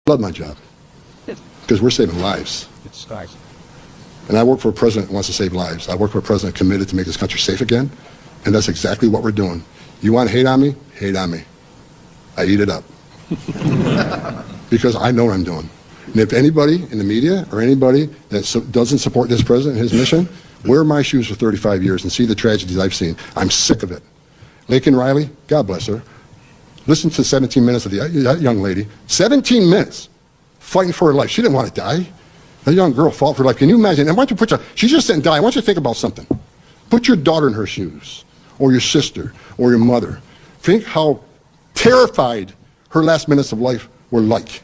love my job because we're saving lives. And I work for a president who wants to save lives. I work for a president committed to make this country safe again, and that's exactly what we're doing. You want to hate on me? Hate on me. I eat it up. Because I know what I'm doing. And if anybody in the media or anybody that doesn't support this president and his mission, wear my shoes for 35 years and see the tragedies I've seen. I'm sick of it. Lakin Riley, God bless her, listen to 17 minutes of that young lady. 17 minutes fighting for her life. She didn't want to die. That young girl fought for life. Can you imagine? And why don't you she just didn't die. I want you to think about something. Put your daughter in her shoes, or your sister, or your mother. Think how terrified her last minutes of life were like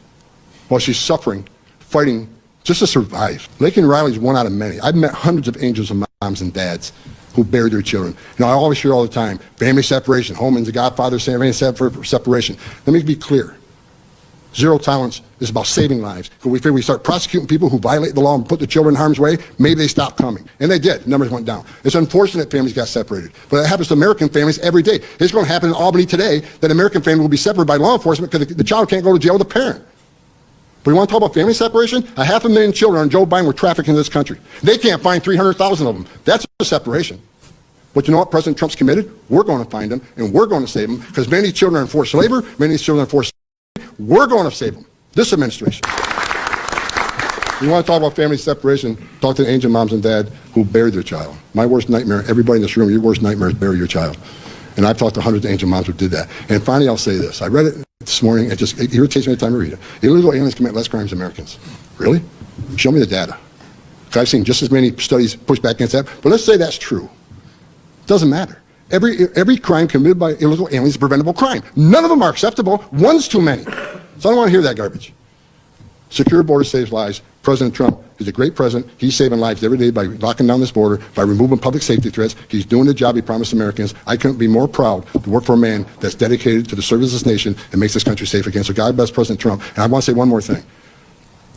while she's suffering, fighting just to survive. Lakin Riley's one out of many. I've met hundreds of angels and moms and dads who buried their children. You know, I always hear all the time, family separation. Homan's the godfather saying family separation. Let me be clear. Zero tolerance is about saving lives. If we figure we start prosecuting people who violate the law and put the children in harm's way, maybe they stop coming. And they did. Numbers went down. It's unfortunate families got separated. But it happens to American families every day. It's going to happen in Albany today that American family will be separated by law enforcement because the child can't go to jail with a parent. But you want to talk about family separation? 500,000 children on Joe Biden were trafficked in this country. They can't find 300,000 of them. That's a separation. But you know what President Trump's committed? We're going to find them, and we're going to save them, because many children are in forced labor, many children are forced. We're going to save them. This administration. You want to talk about family separation? Talk to the angel moms and dad who buried their child. My worst nightmare, everybody in this room, your worst nightmare is bury your child. And I've talked to hundreds of angel moms who did that. And finally, I'll say this. I read it this morning. It irritates me every time I read it. Illegal aliens commit less crimes than Americans. Really? Show me the data. I've seen just as many studies push back against that. But let's say that's true. Doesn't matter. Every crime committed by illegal aliens is a preventable crime. None of them are acceptable. One's too many. So I don't want to hear that garbage. Secure border saves lives. President Trump is a great president. He's saving lives every day by locking down this border, by removing public safety threats. He's doing the job he promised Americans. I couldn't be more proud to work for a man that's dedicated to the service of this nation and makes this country safe again. So God bless President Trump. And I want to say one more thing.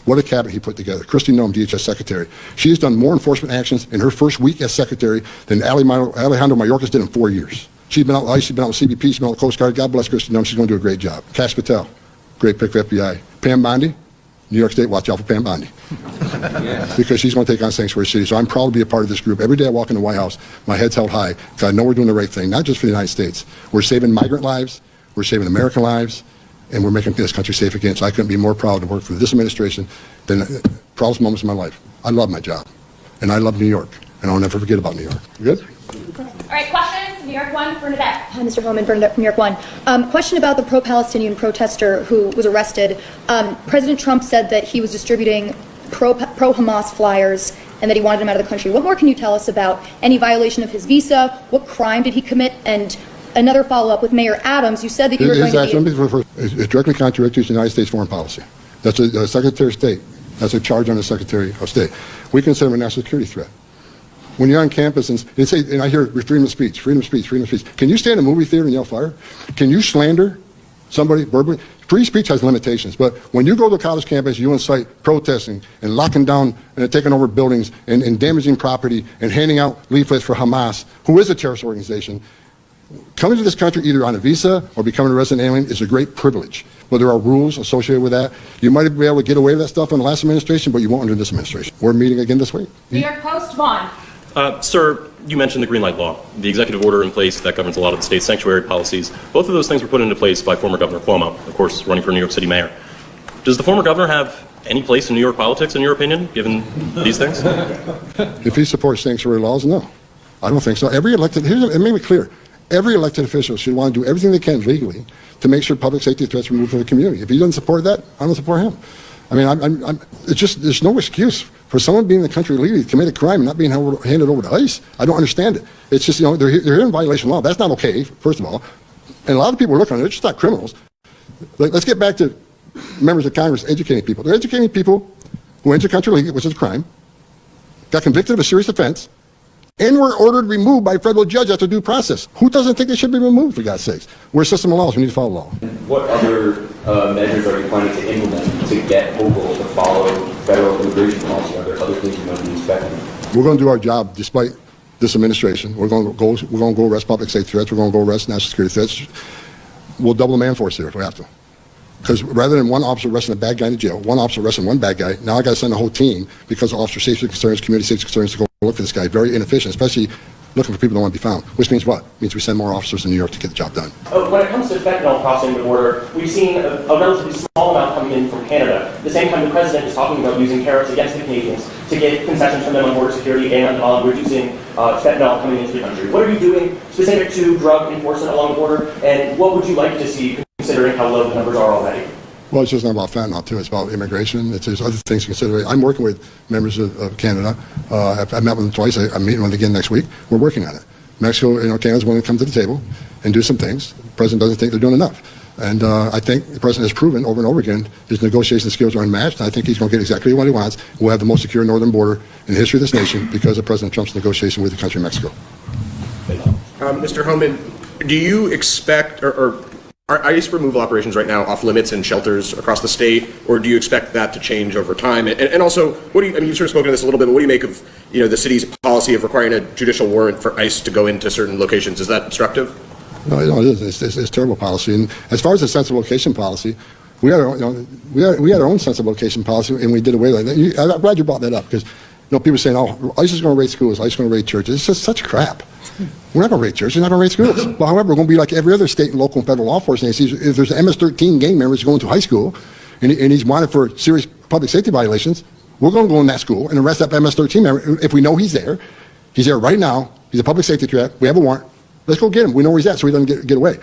What a cabinet he put together. Kristi Noem, DHS Secretary. She has done more enforcement actions in her first week as Secretary than Alejandro Mayorkas did in 4 years. She's been out with ICE, she's been out with CBP, she's been out with the Coast Guard. God bless Kristi Noem. She's going to do a great job. Kash Patel, great pick for FBI. Pam Bondi, New York State, watch out for Pam Bondi. Because she's going to take on Sanctuary City. So I'm proud to be a part of this group. Every day I walk in the White House, my head's held high because I know we're doing the right thing, not just for the United States. We're saving migrant lives, we're saving American lives, and we're making this country safe again. So I couldn't be more proud to work for this administration than proudest moments of my life. I love my job, and I love New York, and I'll never forget about New York. You good? All right, questions? New York 1, Bernadette. Hi, Mr. Homan, Bernadette from New York 1. Question about the pro-Palestinian protester who was arrested. President Trump said that he was distributing pro-Hamas flyers and that he wanted him out of the country. What more can you tell us about any violation of his visa? What crime did he commit? And another follow-up with Mayor Adams, you said that you were going to It directly contradicts the United States foreign policy. That's a Secretary of State. That's a charge on the Secretary of State. We consider him a national security threat. When you're on campus and they say, and I hear freedom of speech, freedom of speech, freedom of speech. Can you stand in a movie theater and yell fire? Can you slander somebody verbally? Free speech has limitations, but when you go to a college campus, you incite protesting and locking down and taking over buildings and damaging property and handing out leaflets for Hamas, who is a terrorist organization. Coming to this country either on a visa or becoming a resident alien is a great privilege. But there are rules associated with that. You might be able to get away with that stuff in the last administration, but you won't under this administration. We're meeting again this week. New York Post, Vaughn. Sir, you mentioned the green light law, the executive order in place that governs a lot of the state's sanctuary policies. Both of those things were put into place by former Governor Cuomo, of course, running for New York City mayor. Does the former governor have any place in New York politics, in your opinion, given these things? If he supports sanctuary laws, no. I don't think so. Every elected, it made me clear, every elected official should want to do everything they can legally to make sure public safety threats are removed from the community. If he doesn't support that, I don't support him. I mean, it's just, there's no excuse for someone being in the country legally to commit a crime and not being handed over to ICE. I don't understand it. It's just, they're here in violation of law. That's not okay, first of all. And a lot of people are looking at it. They're just not criminals. Let's get back to members of Congress educating people. They're educating people who enter the country legally, which is a crime, got convicted of a serious offense, and were ordered removed by a federal judge after due process. Who doesn't think they should be removed, for God's sakes? We're a system of laws. We need to follow law. What other measures are you planning to implement to get Hochul to follow federal immigration policy? Are there other things you're going to be expecting? We're going to do our job despite this administration. We're going to go arrest public safety threats. We're going to go arrest national security threats. We'll double the man force here if we have to. Because rather than one officer arresting a bad guy in jail, one officer arresting one bad guy, now I got to send a whole team because of officer safety concerns, community safety concerns to go look for this guy. Very inefficient, especially looking for people that want to be found. Which means what? Means we send more officers to New York to get the job done. When it comes to fentanyl crossing the border, we've seen a relatively small amount coming in from Canada. At the same time, the president is talking about using tariffs against the Canadians to get concessions from them on border security and on reducing fentanyl coming into the country. What are you doing specific to drug enforcement along the border, and what would you like to see considering how low the numbers are already? Well, it's just not about fentanyl, too. It's about immigration. There's other things to consider. I'm working with members of Canada. I've met with them twice. I'm meeting with them again next week. We're working on it. Mexico, Canada's willing to come to the table and do some things. The president doesn't think they're doing enough. And I think the president has proven over and over again his negotiation skills are unmatched. And I think he's going to get exactly what he wants. We'll have the most secure northern border in the history of this nation because of President Trump's negotiation with the country of Mexico. Mr. Homan, do you expect, or are ICE removal operations right now off limits in shelters across the state, or do you expect that to change over time? And also, what do you, I mean, you've sort of spoken to this a little bit, but what do you make of, the city's policy of requiring a judicial warrant for ICE to go into certain locations? Is that obstructive? No, it isn't. It's terrible policy. And as far as the sense of location policy, we had our own sense of location policy, and we did away with it. I'm glad you brought that up because people are saying, "Oh, ICE is going to raid schools. ICE is going to raid churches." It's just such crap. We're not going to raid churches. We're not going to raid schools. But however, we're going to be like every other state and local and federal law enforcement agencies. If there's an MS-13 gang member who's going to high school and he's wanted for serious public safety violations, we're going to go in that school and arrest that MS-13 member if we know he's there. He's there right now. He's a public safety threat. We have a warrant. Let's go get him. We know where he's at so he doesn't get away.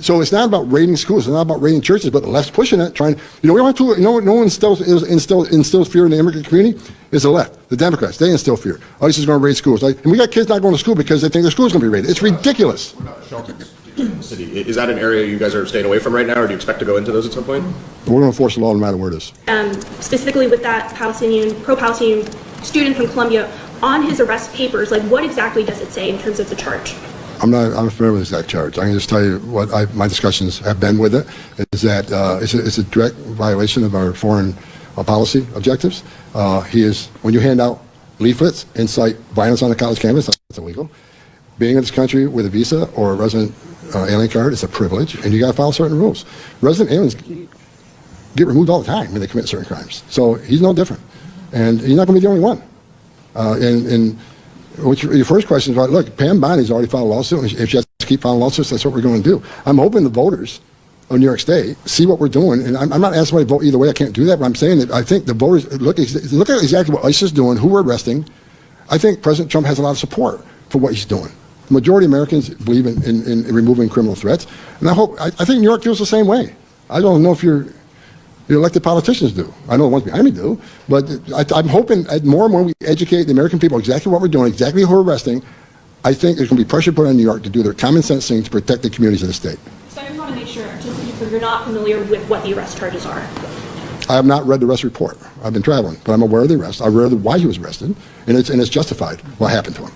So it's not about raiding schools. It's not about raiding churches, but the left's pushing it, trying. We don't have to. No one instills fear in the immigrant community. Is the left, the Democrats. They instill fear. ICE is going to raid schools, and we got kids not going to school because they think their school's going to be raided. It's ridiculous. What about shelters in the city? Is that an area you guys are staying away from right now, or do you expect to go into those at some point? We're going to enforce the law no matter where it is. Specifically with that pro-Palestinian student from Colombia, on his arrest papers, what exactly does it say in terms of the charge? I'm familiar with the exact charge. I can just tell you what my discussions have been with it. Is that it's a direct violation of our foreign policy objectives. When you hand out leaflets, incite violence on the college campus, that's illegal. Being in this country with a visa or a resident alien card is a privilege, and you got to follow certain rules. Resident aliens get removed all the time when they commit certain crimes. So he's no different, and he's not going to be the only one. Your first question is about, look, Pam Bonnie's already filed a lawsuit, and if she has to keep filing lawsuits, that's what we're going to do. I'm hoping the voters of New York State see what we're doing, and I'm not asking somebody to vote either way. I can't do that, but I'm saying that I think the voters look at exactly what ICE is doing, who we're arresting. I think President Trump has a lot of support for what he's doing. The majority of Americans believe in removing criminal threats, and I think New York feels the same way. I don't know if your elected politicians do. I know the ones behind me do, but I'm hoping more and more we educate the American people exactly what we're doing, exactly who we're arresting. I think there's going to be pressure put on New York to do their common sense thing to protect the communities of the state. So I just want to make sure, just because you're not familiar with what the arrest charges are. I have not read the arrest report. I've been traveling, but I'm aware of the arrest. I'm aware of why he was arrested, and it's justified what happened to him.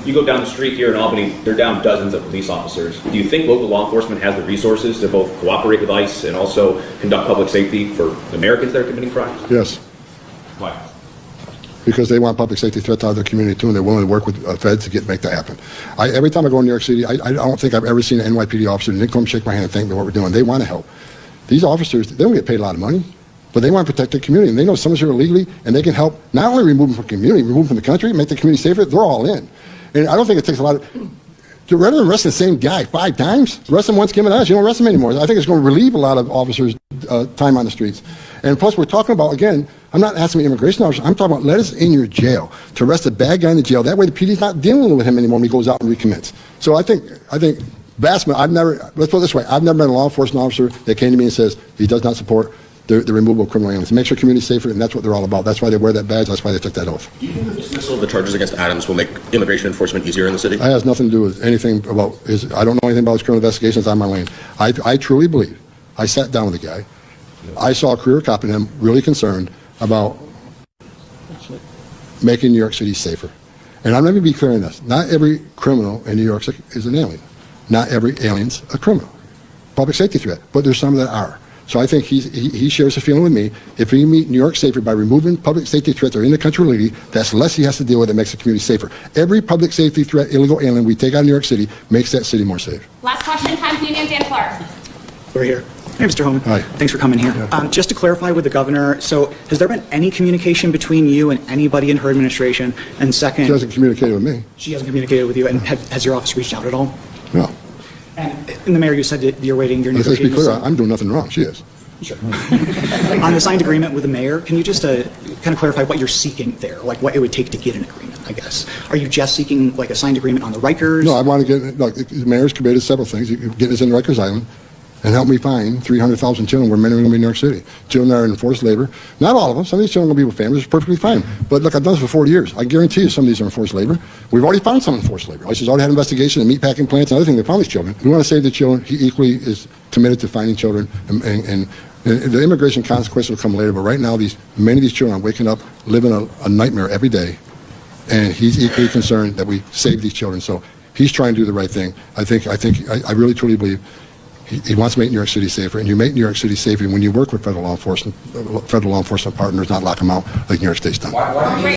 You go down the street here in Albany, they're down dozens of police officers. Do you think local law enforcement has the resources to both cooperate with ICE and also conduct public safety for Americans that are committing crimes? Yes. Why? Because they want public safety threats out of their community too, and they're willing to work with feds to make that happen. Every time I go to New York City, I don't think I've ever seen an NYPD officer that didn't come shake my hand and thank me for what we're doing. They want to help. These officers, they don't get paid a lot of money, but they want to protect their community, and they know someone's here illegally, and they can help not only remove them from the community, remove them from the country, make the community safer. They're all in. And I don't think it takes a lot rather than arresting the same guy 5 times, arrest him once, give him an honest, you don't arrest him anymore. I think it's going to relieve a lot of officers' time on the streets. And plus, we're talking about, again, I'm not asking the immigration officers, I'm talking about let us in your jail to arrest a bad guy in the jail. That way the PD's not dealing with him anymore when he goes out and recommits. So I think let's put it this way, I've never met a law enforcement officer that came to me and says he does not support the removal of criminal aliens. It makes our community safer, and that's what they're all about. That's why they wear that badge. That's why they took that oath. Do you think the dismissal of the charges against Adams will make immigration enforcement easier in the city? It has nothing to do with anything about I don't know anything about his criminal investigations on my lane. I truly believe, I sat down with the guy. I saw a career cop in him really concerned about making New York City safer. And I'm going to be clear on this. Not every criminal in New York is an alien. Not every alien's a criminal. Public safety threat. But there's some that are. So I think he shares a feeling with me. If we meet New York safer by removing public safety threats that are in the country illegally, that's less he has to deal with that makes the community safer. Every public safety threat, illegal alien we take out of New York City makes that city more safe. Last question, time's Union, Dan Clark. Over here. Hey, Mr. Homan. Hi. Thanks for coming here. Just to clarify with the governor, so has there been any communication between you and anybody in her administration? And second, She hasn't communicated with me. she hasn't communicated with you, and has your office reached out at all? No. And the mayor, you said that you're waiting, you're Let's be negotiating. clear, I'm doing nothing wrong. She is. Sure. On the signed agreement with the mayor, can you just kind of clarify what you're seeking there? Like what it would take to get an agreement, I guess. Are you just seeking like a signed agreement on the Rikers? No, I want to get, look, the mayor's committed several things. Get us in Rikers Island and help me find 300,000 children where many are going to be in New York City. Children that are in forced labor. Not all of them. Some of these children are going to be with families. It's perfectly fine. But look, I've done this for 40 years. I guarantee you some of these are in forced labor. We've already found some in forced labor. ICE's already had an investigation in meatpacking plants and other things. They found these children. We want to save the children. He equally is committed to finding children and the immigration consequences will come later, but right now, many of these children are waking up, living a nightmare every day, and he's equally concerned that we save these children. So he's trying to do the right thing. I really truly believe he wants to make New York City safer, and you make New York City safer when you work with federal law enforcement partners, not lock them out like New York State's done.